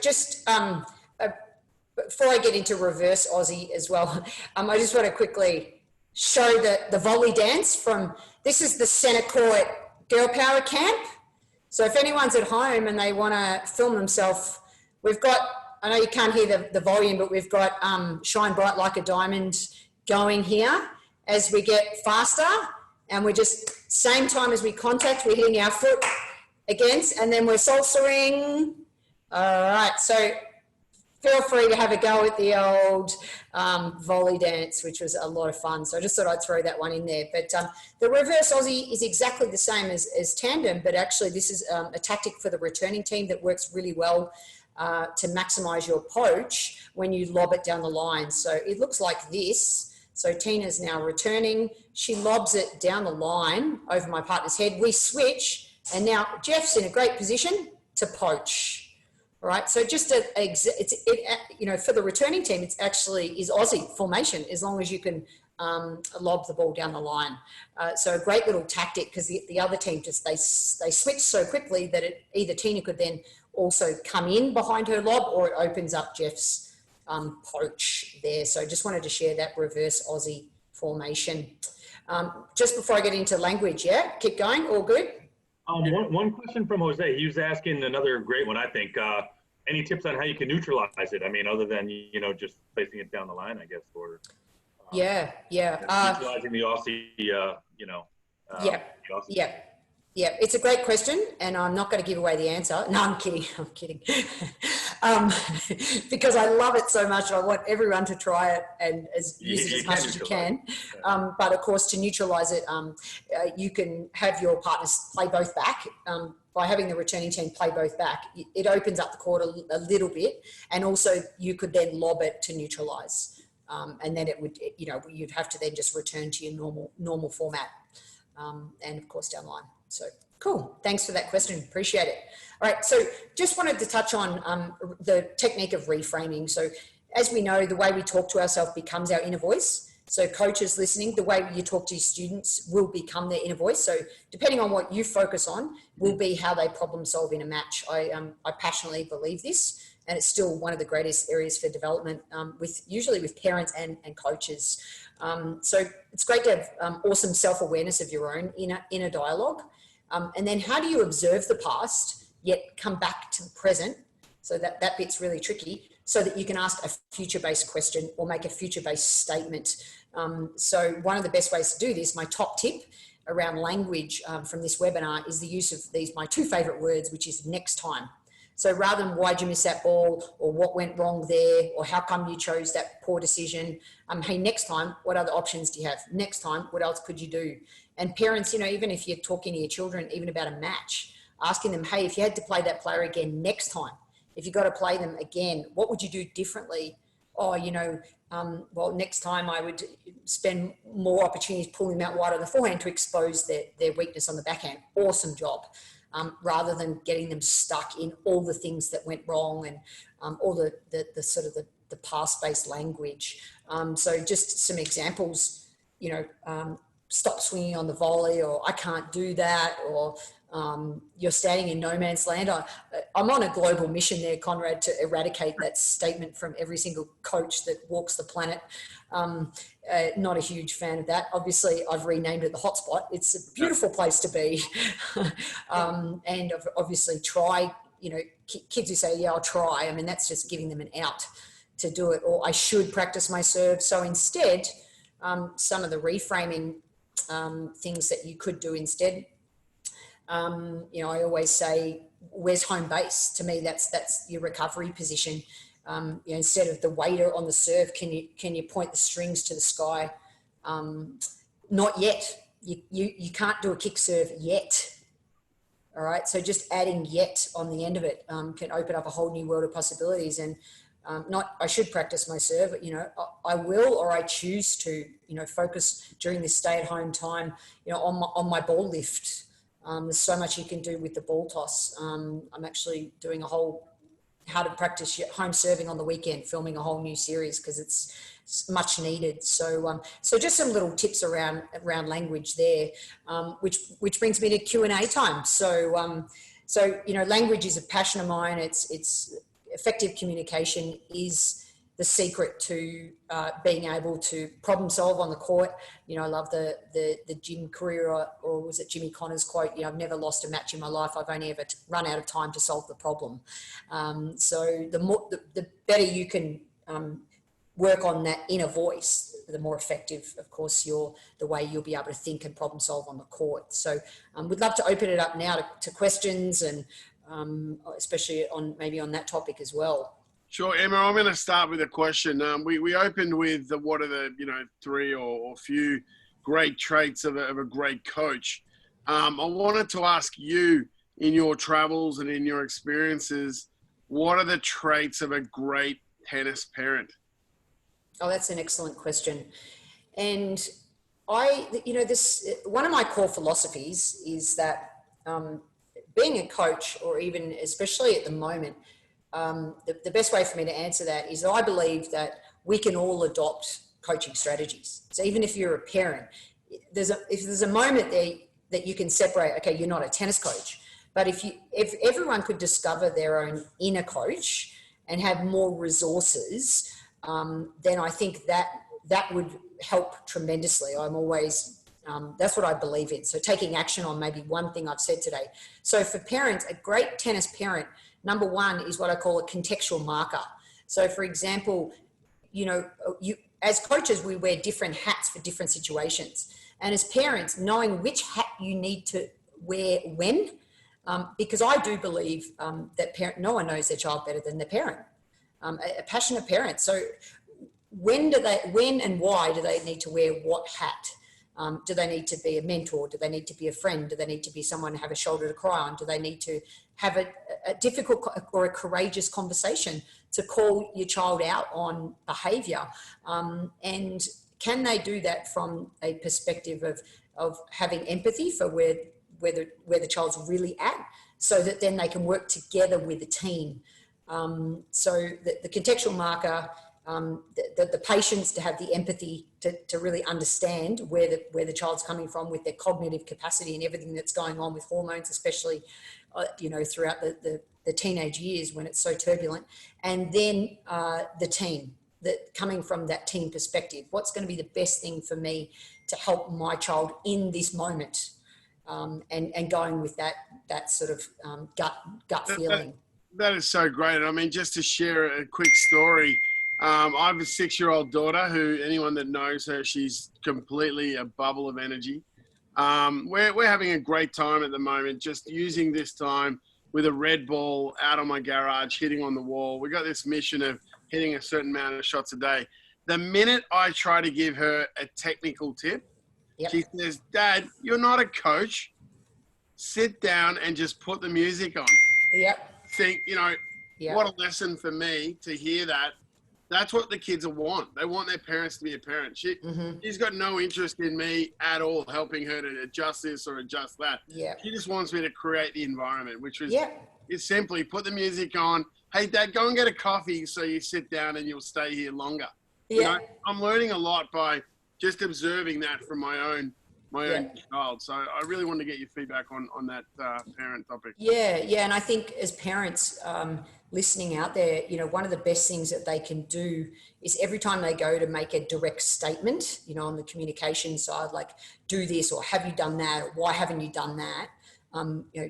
Speaker 2: just before I get into reverse Aussie as well, I just want to quickly show the volley dance from, this is the Centercourt Girl Power Camp. So if anyone's at home and they want to film themselves, we've got, I know you can't hear the volume, but we've got Shine Bright Like a Diamond going here as we get faster, and we're just, same time as we contact, we're hitting our foot against, and then we're salsering. All right, so feel free to have a go at the old volley dance, which was a lot of fun. So I just thought I'd throw that one in there. But the reverse Aussie is exactly the same as tandem, but actually this is a tactic for the returning team that works really well to maximize your poach when you lob it down the line. So it looks like this. So Tina's now returning. She lobs it down the line over my partner's head. We switch, and now Jeff's in a great position to poach. All right, so just for the returning team, it's actually is Aussie formation as long as you can lob the ball down the line. So a great little tactic, because the other team just they switch so quickly that either Tina could then also come in behind her lob, or it opens up Jeff's poach there. So just wanted to share that reverse Aussie formation. Just before I get into language, yeah, keep going, all good?
Speaker 1: One question from Jose. He was asking another great one, I think. Any tips on how you can neutralize it? I mean, other than, just placing it down the line, I guess, or neutralizing the Aussie,
Speaker 2: Yeah, it's a great question, and I'm not going to give away the answer. No, I'm kidding. Because I love it so much. I want everyone to try it and use it as much as you can. But of course, to neutralize it, you can have your partners play both back. By having the returning team play both back, it opens up the court a little bit, and also you could then lob it to neutralize. And then it would, you'd have to then just return to your normal format. And of course down the line. So cool. Thanks for that question. Appreciate it. All right. So just wanted to touch on the technique of reframing. So as we know, the way we talk to ourselves becomes our inner voice. So coaches listening, the way you talk to your students will become their inner voice. So depending on what you focus on will be how they problem solve in a match. I passionately believe this, and it's still one of the greatest areas for development usually with parents and coaches. So it's great to have awesome self-awareness of your own inner dialogue. And then how do you observe the past, yet come back to the present? So that bit's really tricky, so that you can ask a future-based question or make a future-based statement. So one of the best ways to do this, my top tip around language from this webinar, is the use of my two favorite words, which is next time. So rather than why'd you miss that ball, or what went wrong there, or how come you chose that poor decision, hey, next time, what other options do you have? Next time, what else could you do? And parents, even if you're talking to your children, even about a match, asking them, hey, if you had to play that player again next time, if you got to play them again, what would you do differently? Oh, well, next time I would spend more opportunities pulling them out wide on the forehand to expose their weakness on the backhand. Awesome job. Rather than getting them stuck in all the things that went wrong and all the sort of the past-based language. So just some examples, stop swinging on the volley, or I can't do that, or you're standing in no man's land. I'm on a global mission there, Conrad, to eradicate that statement from every single coach that walks the planet. Not a huge fan of that. Obviously, I've renamed it the Hotspot. It's a beautiful place to be. And obviously try, kids who say, yeah, I'll try. I mean, that's just giving them an out to do it, or I should practice my serve. So instead, some of the reframing things that you could do instead, I always say, where's home base? To me, that's your recovery position. Instead of the waiter on the serve, can you point the strings to the sky? Not yet. You can't do a kick serve yet. All right. So just adding yet on the end of it can open up a whole new world of possibilities. And not I should practice my serve, I will, or I choose to, focus during this stay-at-home time, on my ball lift. There's so much you can do with the ball toss. I'm actually doing a whole how to practice your home serving on the weekend, filming a whole new series because it's much needed. So just some little tips around language there, which brings me to Q&A time. So language is a passion of mine. It's effective communication is the secret to being able to problem solve on the court. I love the Jim Courier, or was it Jimmy Connors quote, I've never lost a match in my life. I've only ever run out of time to solve the problem. So the better you can work on that inner voice, the more effective, of course, the way you'll be able to think and problem solve on the court. So we'd love to open it up now to questions, and especially maybe on that topic as well.
Speaker 3: Sure, Emma, I'm going to start with a question. We opened with what are the three or few great traits of a great coach. I wanted to ask you, in your travels and in your experiences, what are the traits of a great tennis parent?
Speaker 2: Oh, that's an excellent question. And one of my core philosophies is that being a coach, or even especially at the moment, the best way for me to answer that is that I believe that we can all adopt coaching strategies. So even if you're a parent, if there's a moment there that you can separate, okay, you're not a tennis coach, but if everyone could discover their own inner coach and have more resources, then I think that would help tremendously. I'm always, that's what I believe in. So taking action on maybe one thing I've said today. So for parents, a great tennis parent, number one is what I call a contextual marker. So for example, as coaches, we wear different hats for different situations. And as parents, knowing which hat you need to wear when, because I do believe that no one knows their child better than the parent, a passionate parent. So when and why do they need to wear what hat? Do they need to be a mentor? Do they need to be a friend? Do they need to be someone to have a shoulder to cry on? Do they need to have a difficult or a courageous conversation to call your child out on behaviour? And can they do that from a perspective of having empathy for where the child's really at, so that then they can work together with the team? So the contextual marker, the patience to have the empathy to really understand where the child's coming from with their cognitive capacity and everything that's going on with hormones, especially throughout the teenage years when it's so turbulent. And then the team, that coming from that team perspective, what's going to be the best thing for me to help my child in this moment, and going with that sort of gut feeling.
Speaker 3: That is so great. I mean, just to share a quick story, I have a 6-year-old daughter who, anyone that knows her, she's completely a bubble of energy. We're having a great time at the moment, just using this time with a red ball out on my garage, hitting on the wall. We got this mission of hitting a certain amount of shots a day. The minute I try to give her a technical tip, she says, Dad, you're not a coach. Sit down and just put the music on. Think, what a lesson for me to hear that. That's what the kids want. They want their parents to be a parent. She's got no interest in me at all, helping her to adjust this or adjust that. She just wants me to create the environment, which was is simply put the music on. Hey, Dad, go and get a coffee so you sit down and you'll stay here longer. I'm learning a lot by just observing that from my own child. So I really want to get your feedback on that parent topic.
Speaker 2: And I think as parents listening out there, one of the best things that they can do is every time they go to make a direct statement, on the communication side, like do this or have you done that or why haven't you done that?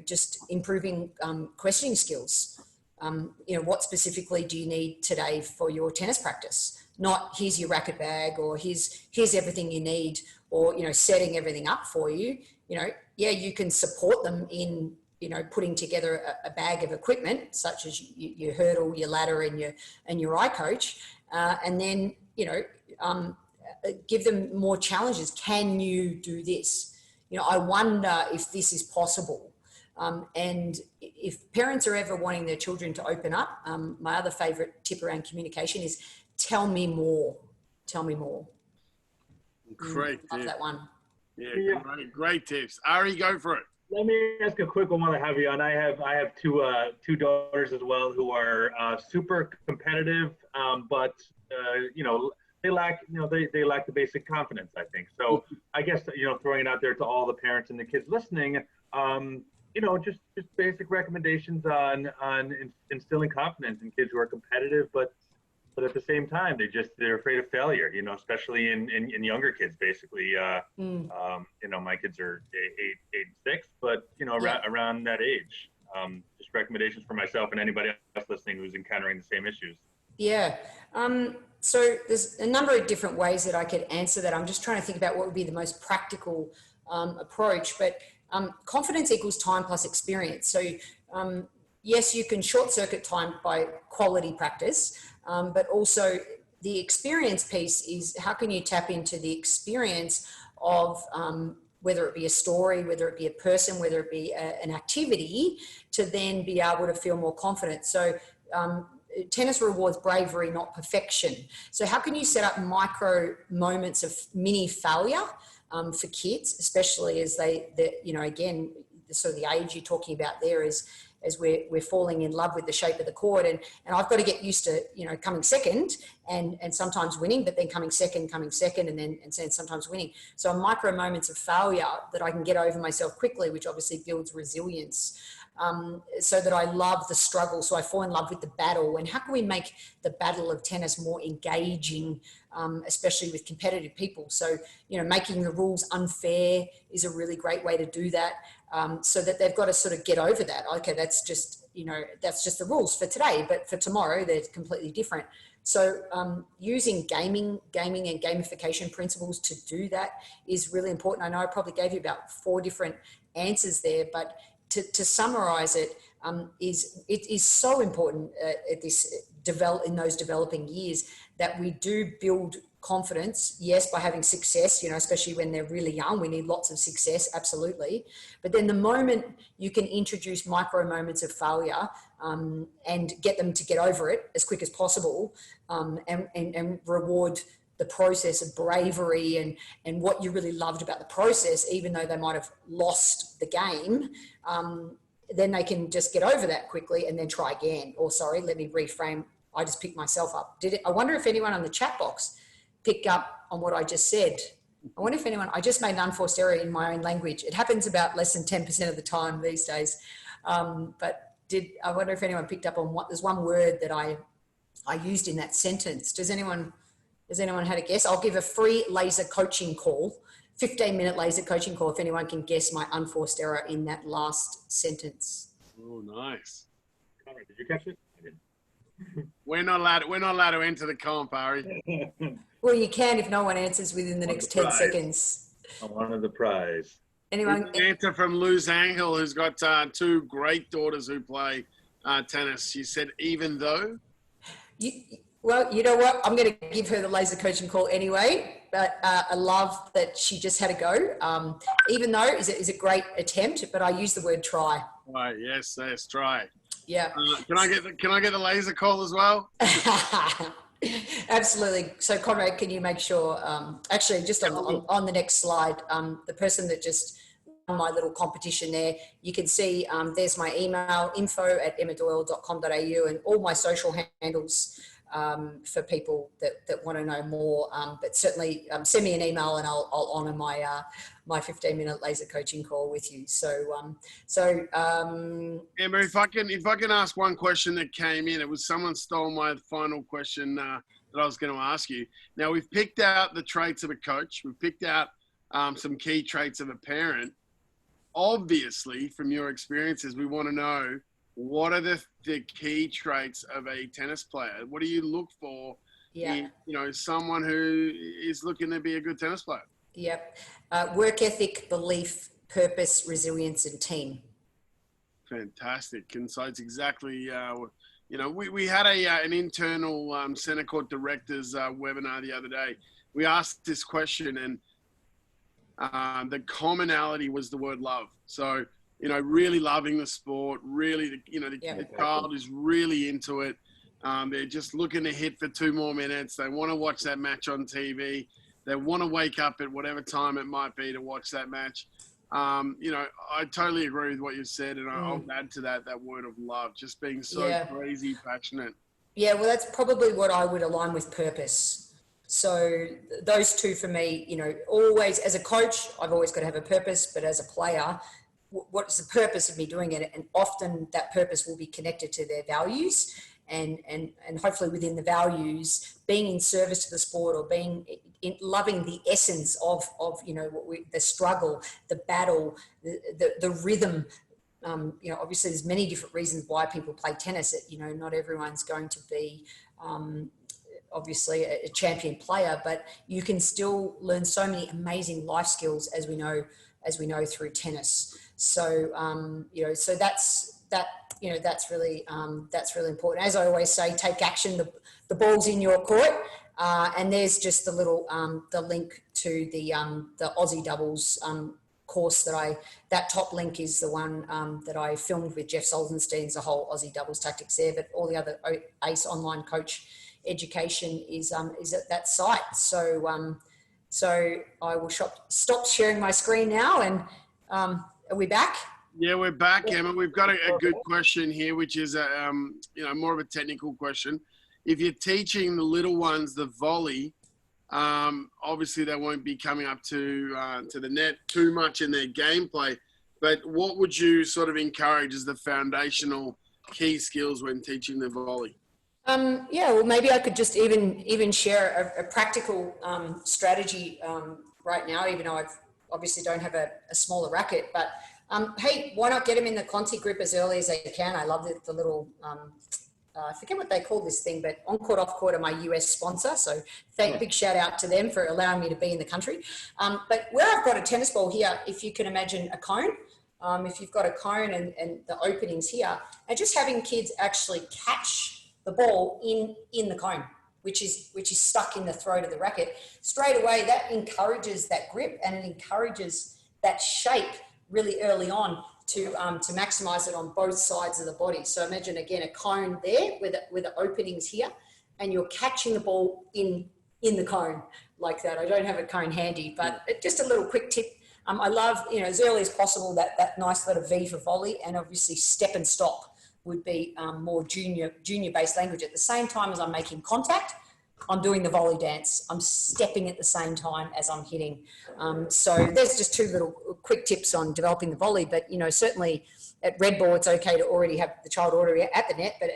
Speaker 2: Just improving questioning skills. What specifically do you need today for your tennis practice? Not here's your racket bag or here's everything you need or, setting everything up for you. You can support them in, putting together a bag of equipment such as your hurdle, your ladder and your iCoach. And then, give them more challenges. Can you do this? I wonder if this is possible. And if parents are ever wanting their children to open up, my other favorite tip around communication is tell me more. Tell me more.
Speaker 3: Great
Speaker 2: Love
Speaker 3: tip.
Speaker 2: that one.
Speaker 3: Yeah, great tips. Ari, go for it.
Speaker 1: Let me ask a quick one while I have you on. I have two daughters as well who are super competitive, but they lack they lack the basic confidence, I think. So I guess throwing it out there to all the parents and the kids listening, just basic recommendations on instilling confidence in kids who are competitive, but at the same time they're afraid of failure. Especially in younger kids. Basically, my kids are 8 and 6, but around that age. Just recommendations for myself and anybody else listening who's encountering the same issues.
Speaker 2: So there's a number of different ways that I could answer that. I'm just trying to think about what would be the most practical approach, but confidence equals time plus experience. So yes, you can short circuit time by quality practice, but also the experience piece is how can you tap into the experience of whether it be a story, whether it be a person, whether it be an activity, to then be able to feel more confident. So tennis rewards bravery, not perfection. So how can you set up micro moments of mini failure for kids, especially as again, sort of the age you're talking about there is as we're falling in love with the shape of the court, and I've got to get used to coming second and sometimes winning, but then coming second, and then sometimes winning. So micro moments of failure that I can get over myself quickly, which obviously builds resilience. So that I love the struggle. So I fall in love with the battle. And how can we make the battle of tennis more engaging, especially with competitive people? So, making the rules unfair is a really great way to do that. So that they've got to sort of get over that. Okay, that's just the rules for today, but for tomorrow, they're completely different. So using gaming and gamification principles to do that is really important. I know I probably gave you about 4 different answers there, but to summarize it, it is so important in those developing years that we do build confidence. Yes, by having success, especially when they're really young, we need lots of success, absolutely. But then the moment you can introduce micro moments of failure and get them to get over it as quick as possible, and reward the process of bravery and what you really loved about the process, even though they might have lost the game, then they can just get over that quickly and then try again. Or let me reframe. I just picked myself up. I wonder if anyone on the chat box picked up on what I just said. I just made an unforced error in my own language. It happens about less than 10% of the time these days. But I wonder if anyone picked up on there's one word that I used in that sentence. Has anyone had a guess? I'll give a free laser coaching call, 15-minute laser coaching call, if anyone can guess my unforced error in that last sentence.
Speaker 3: Oh, nice.
Speaker 1: Connor, did you catch it? I didn't.
Speaker 3: We're not allowed to enter the comp, Ari.
Speaker 2: Well, you can if no one answers within the next 10 seconds.
Speaker 1: I wanted the prize.
Speaker 2: Anyone?
Speaker 3: An answer from Luz Angel, who's got two great daughters who play tennis. She said, even though.
Speaker 2: Well, you know what? I'm going to give her the laser coaching call anyway, but I love that she just had a go. Even though is a great attempt, but I use the word try.
Speaker 3: Right. Yes. Try.
Speaker 2: Yeah.
Speaker 3: Can I get the laser call as well?
Speaker 2: Absolutely. So, Conrad, can you make sure? Actually, just on the next slide, the person that just won my little competition there, you can see there's my email, info@emmadoyle.com.au, and all my social handles for people that want to know more. But certainly send me an email, and I'll honour my 15-minute laser coaching call with you. So
Speaker 3: Emma, if I can ask one question that came in, it was someone stole my final question that I was going to ask you. Now, we've picked out the traits of a coach. We've picked out some key traits of a parent. Obviously, from your experiences, we want to know, what are the key traits of a tennis player? What do you look for in, someone who is looking to be a good tennis player?
Speaker 2: Yep. Work ethic, belief, purpose, resilience, and team.
Speaker 3: Fantastic. And so it's exactly, we had an internal Centercourt directors webinar the other day. We asked this question, and the commonality was the word love. So, really loving the sport, really, the child is really into it. They're just looking to hit for 2 more minutes. They want to watch that match on TV. They want to wake up at whatever time it might be to watch that match. I totally agree with what you said, and I'll add to that word of love, just being so crazy passionate.
Speaker 2: Yeah, well, that's probably what I would align with purpose. So those two for me, always as a coach, I've always got to have a purpose, but as a player, what's the purpose of me doing it? And often that purpose will be connected to their values, and hopefully within the values, being in service to the sport, or being loving the essence of the struggle, the battle, the rhythm. Obviously there's many different reasons why people play tennis. Not everyone's going to be obviously a champion player, but you can still learn so many amazing life skills, as we know through tennis. So so that's really important. As I always say, take action. The ball's in your court, and there's just the little the link to the Aussie doubles course that top link is the one that I filmed with Jeff Soldenstein's, the whole Aussie doubles tactics there. But all the other ACE online coach education is at that site. So I will stop sharing my screen now, and are we back?
Speaker 3: Yeah, we're back, Emma. We've got a good question here, which is more of a technical question. If you're teaching the little ones the volley, obviously they won't be coming up to the net too much in their gameplay. But what would you sort of encourage as the foundational key skills when teaching the volley?
Speaker 2: Well, maybe I could just even share a practical strategy right now, even though I obviously don't have a smaller racket. But hey, why not get them in the Conti grip as early as they can? I love the little, I forget what they call this thing, but On Court, Off Court are my US sponsor. So big shout out to them for allowing me to be in the country. But where I've got a tennis ball here, if you can imagine a cone, if you've got a cone and the openings here, and just having kids actually catch the ball in the cone, which is stuck in the throat of the racket, straight away that encourages that grip, and it encourages that shape really early on to maximize it on both sides of the body. So imagine again a cone there with the openings here, and you're catching the ball in the cone like that. I don't have a cone handy, but just a little quick tip. I love, as early as possible, that nice letter V for volley, and obviously step and stop would be more junior based language. At the same time as I'm making contact, I'm doing the volley dance. I'm stepping at the same time as I'm hitting. So there's just 2 little quick tips on developing the volley. But, certainly at red ball, it's okay to already have the child already at the net. But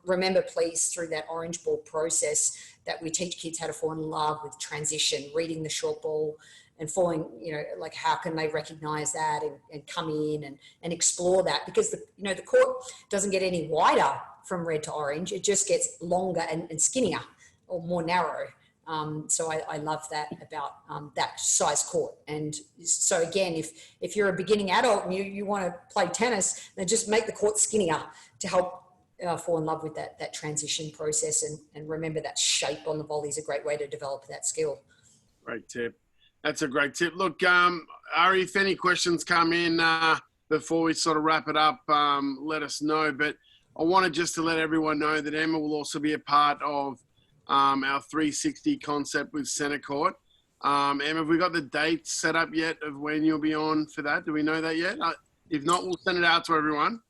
Speaker 2: remember, please, through that orange ball process, that we teach kids how to fall in love with transition, reading the short ball, and falling, like how can they recognize that and come in and explore that, because the court doesn't get any wider from red to orange. It just gets longer and skinnier, or more narrow. So I love that about that size court. And so again, if you're a beginning adult and you want to play tennis, then just make the court skinnier to help fall in love with that transition process. And remember that shape on the volley is a great way to develop that skill.
Speaker 3: Great tip. That's a great tip. Look, Ari, if any questions come in before we sort of wrap it up, let us know. But I wanted just to let everyone know that Emma will also be a part of our 360 concept with Centercourt. Emma, have we got the date set up yet of when you'll be on for that? Do we know that yet? If not, we'll send it out to everyone.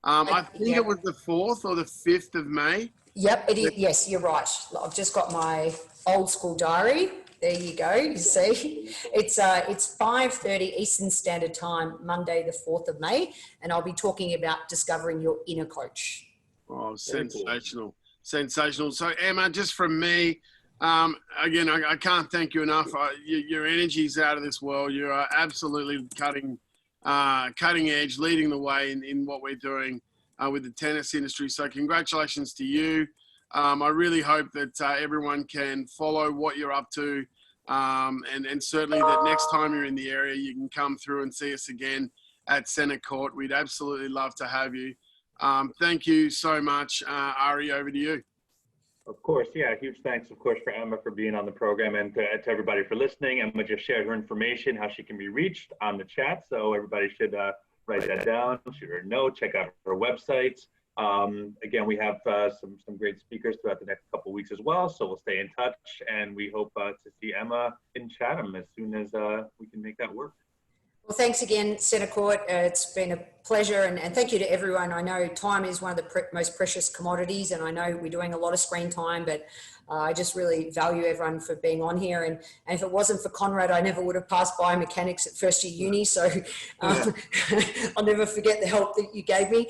Speaker 3: I think it was the 4th or the 5th of May.
Speaker 2: Yep, it is. Yes, you're right. I've just got my old school diary. There you go. You see, it's 5:30 Eastern Standard Time, Monday, the 4th of May, and I'll be talking about discovering your inner coach.
Speaker 3: Oh, sensational. Sensational. So, Emma, just from me, again, I can't thank you enough. Your energy's out of this world. You are absolutely cutting edge, leading the way in what we're doing with the tennis industry. So congratulations to you. I really hope that everyone can follow what you're up to. And certainly that next time you're in the area, you can come through and see us again at Centercourt. We'd absolutely love to have you. Thank you so much. Ari, over to you.
Speaker 1: Of course, yeah, huge thanks, of course, for Emma for being on the program, and to everybody for listening. Emma just shared her information, how she can be reached on the chat, so everybody should write that down, shoot her a note, check out her website. Again, we have some great speakers throughout the next couple of weeks as well, so we'll stay in touch, and we hope to see Emma in Chatham as soon as we can make that work.
Speaker 2: Well, thanks again, Centercourt. It's been a pleasure, and thank you to everyone. I know time is one of the most precious commodities, and I know we're doing a lot of screen time, but I just really value everyone for being on here. And if it wasn't for Conrad, I never would have passed biomechanics at first year uni. So I'll never forget the help that you gave me.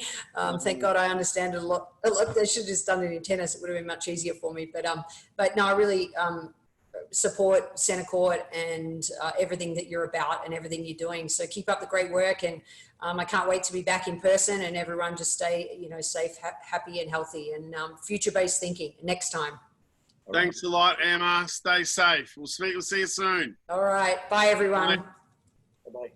Speaker 2: Thank God I understand it a lot. I should have just done it in tennis. It would have been much easier for me. But no, I really support Centercourt and everything that you're about and everything you're doing. So keep up the great work, and I can't wait to be back in person, and everyone just stay, safe, happy and healthy, and future-based thinking next time.
Speaker 3: Thanks a lot, Emma. Stay safe. We'll see you soon.
Speaker 2: All right. Bye, everyone.
Speaker 1: Bye-bye.